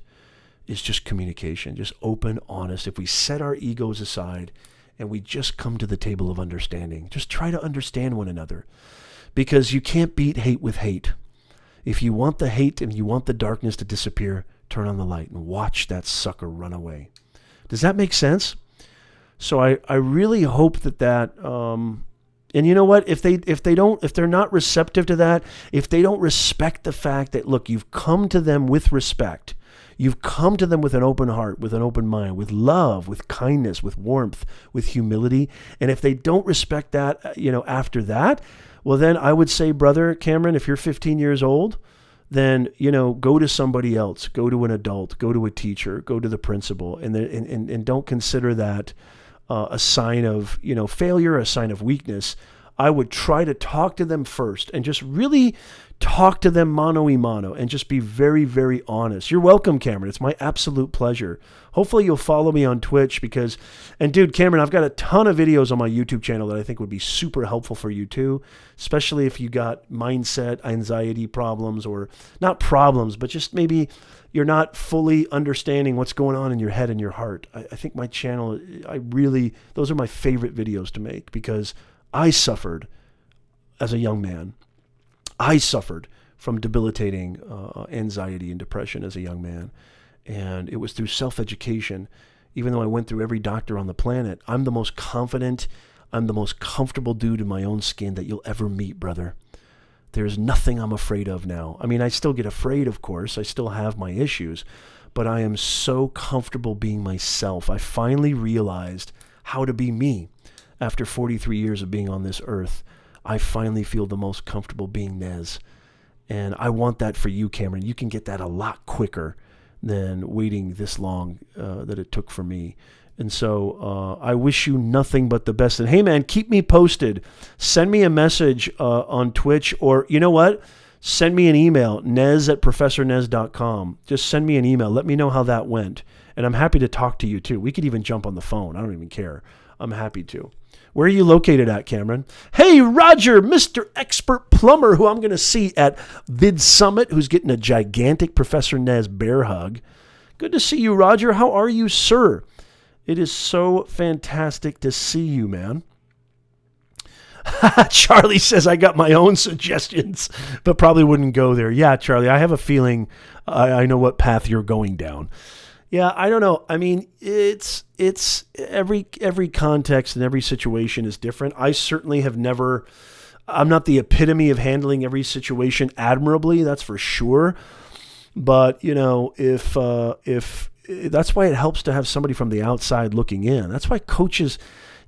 is just communication, just open, honest. If we set our egos aside and we just come to the table of understanding, just try to understand one another, because you can't beat hate with hate. If you want the hate and you want the darkness to disappear, turn on the light and watch that sucker run away. Does that make sense? So I really hope that and you know what? If they're not receptive to that, if they don't respect the fact that, look, you've come to them with respect, you've come to them with an open heart, with an open mind, with love, with kindness, with warmth, with humility, and if they don't respect that, after that, well, then I would say, brother Cameron, if you're 15 years old, then, go to somebody else, go to an adult, go to a teacher, go to the principal, and don't consider that a sign of, failure, a sign of weakness. I would try to talk to them first and just really talk to them mano a mano and just be very, very honest. You're welcome, Cameron. It's my absolute pleasure. Hopefully you'll follow me on Twitch and dude, Cameron, I've got a ton of videos on my YouTube channel that I think would be super helpful for you too, especially if you got mindset, anxiety problems, or not problems, but just maybe you're not fully understanding what's going on in your head and your heart. I think my channel, those are my favorite videos to make, because I suffered as a young man. I suffered from debilitating anxiety and depression as a young man. And it was through self-education. Even though I went through every doctor on the planet, I'm the most confident, I'm the most comfortable dude in my own skin that you'll ever meet, brother. There's nothing I'm afraid of now. I mean, I still get afraid, of course. I still have my issues. But I am so comfortable being myself. I finally realized how to be me. After 43 years of being on this earth, I finally feel the most comfortable being Nez. And I want that for you, Cameron. You can get that a lot quicker than waiting this long that it took for me. And so I wish you nothing but the best. And hey, man, keep me posted. Send me a message on Twitch, or you know what? send me an email, nez@professornez.com. Just send me an email. Let me know how that went. And I'm happy to talk to you too. We could even jump on the phone. I don't even care. I'm happy to. Where are you located at, Cameron? Hey, Roger, Mr. Expert Plumber, who I'm going to see at Vid Summit, who's getting a gigantic Professor Nez bear hug. Good to see you, Roger. How are you, sir? It is so fantastic to see you, man. Charlie says, I got my own suggestions, but probably wouldn't go there. Yeah, Charlie, I have a feeling I know what path you're going down. Yeah, I don't know. I mean, it's every context and every situation is different. I certainly have never, I'm not the epitome of handling every situation admirably, that's for sure. But, you know, if that's why it helps to have somebody from the outside looking in. That's why coaches,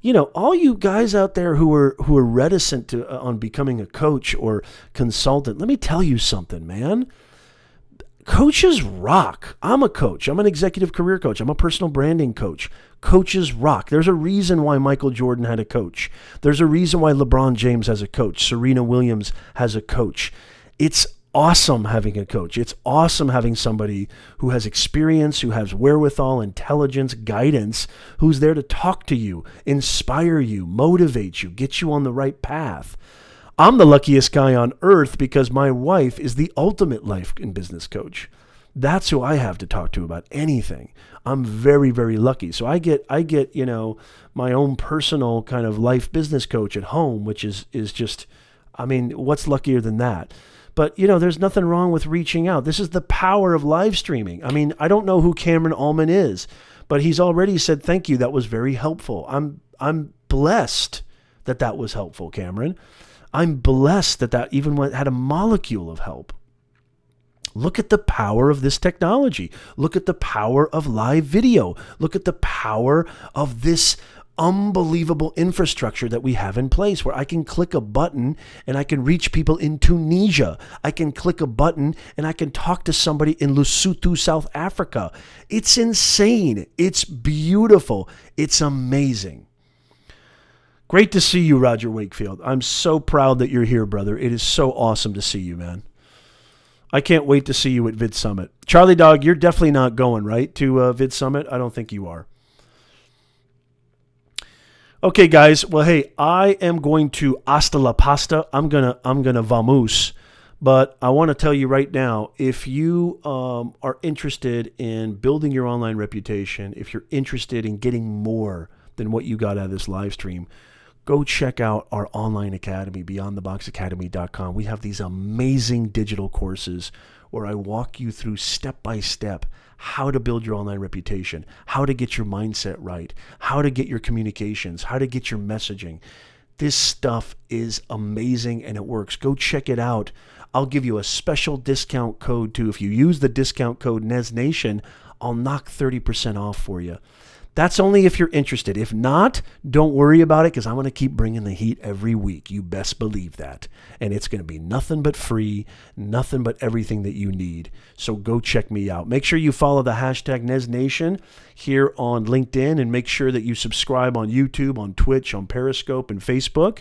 you know, all you guys out there who are reticent to on becoming a coach or consultant, let me tell you something, man. Coaches rock. I'm a coach. I'm an executive career coach. I'm a personal branding coach. Coaches rock. There's a reason why Michael Jordan had a coach. There's a reason why LeBron James has a coach. Serena Williams has a coach. It's awesome having a coach. It's awesome having somebody who has experience, who has wherewithal, intelligence, guidance, who's there to talk to you, inspire you, motivate you, get you on the right path. I'm the luckiest guy on earth because my wife is the ultimate life and business coach. That's who I have to talk to about anything. I'm very, very lucky. So I get, you know, my own personal kind of life business coach at home, which is just, I mean, what's luckier than that? But, you know, there's nothing wrong with reaching out. This is the power of live streaming. I mean, I don't know who Cameron Allman is, but he's already said, thank you. That was very helpful. I'm blessed that was helpful, Cameron. I'm blessed that even had a molecule of help. Look at the power of this technology. Look at the power of live video. Look at the power of this unbelievable infrastructure that we have in place where I can click a button and I can reach people in Tunisia. I can click a button and I can talk to somebody in Lesotho, South Africa. It's insane. It's beautiful. It's amazing. Great to see you, Roger Wakefield. I'm so proud that you're here, brother. It is so awesome to see you, man. I can't wait to see you at Vid Summit. Charlie Dog, you're definitely not going, right, to Vid Summit? I don't think you are. Okay, guys. Well, hey, I am going to hasta la pasta. I'm gonna vamos. But I want to tell you right now, if you are interested in building your online reputation, if you're interested in getting more than what you got out of this live stream, go check out our online academy, beyondtheboxacademy.com. We have these amazing digital courses where I walk you through step by step how to build your online reputation, how to get your mindset right, how to get your communications, how to get your messaging. This stuff is amazing and it works. Go check it out. I'll give you a special discount code too. If you use the discount code NezNation, I'll knock 30% off for you. That's only if you're interested. If not, don't worry about it because I'm going to keep bringing the heat every week. You best believe that. And it's going to be nothing but free, nothing but everything that you need. So go check me out. Make sure you follow the hashtag NezNation here on LinkedIn and make sure that you subscribe on YouTube, on Twitch, on Periscope, and Facebook.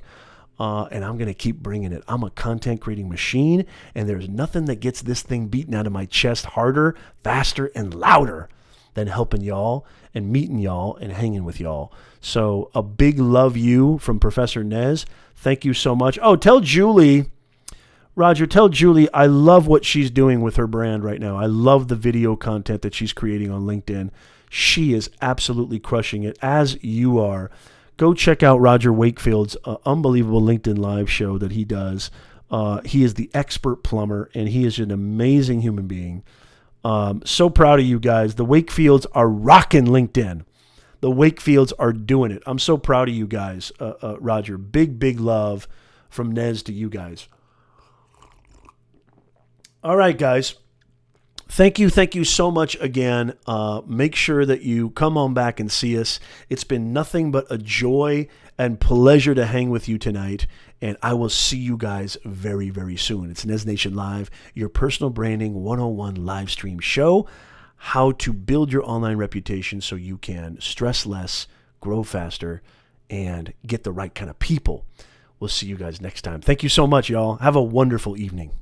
And I'm going to keep bringing it. I'm a content creating machine, and there's nothing that gets this thing beaten out of my chest harder, faster, and louder than helping y'all and meeting y'all and hanging with y'all. So a big love you from Professor Nez. Thank you so much. Oh, tell Julie, Roger, tell Julie I love what she's doing with her brand right now. I love the video content that she's creating on LinkedIn. She is absolutely crushing it, as you are. Go check out Roger Wakefield's unbelievable LinkedIn live show that he does. He is the expert plumber, and he is an amazing human being. So proud of you guys. The Wakefields are rocking LinkedIn. The Wakefields are doing it. I'm so proud of you guys, Roger. Big love from Nez to you guys. All right, guys. Thank you so much again. Make sure that you come on back and see us. It's been nothing but a joy and pleasure to hang with you tonight. And I will see you guys very, very soon. It's Nez Nation Live, your personal branding 101 live stream show. How to build your online reputation so you can stress less, grow faster, and get the right kind of people. We'll see you guys next time. Thank you so much, y'all. Have a wonderful evening.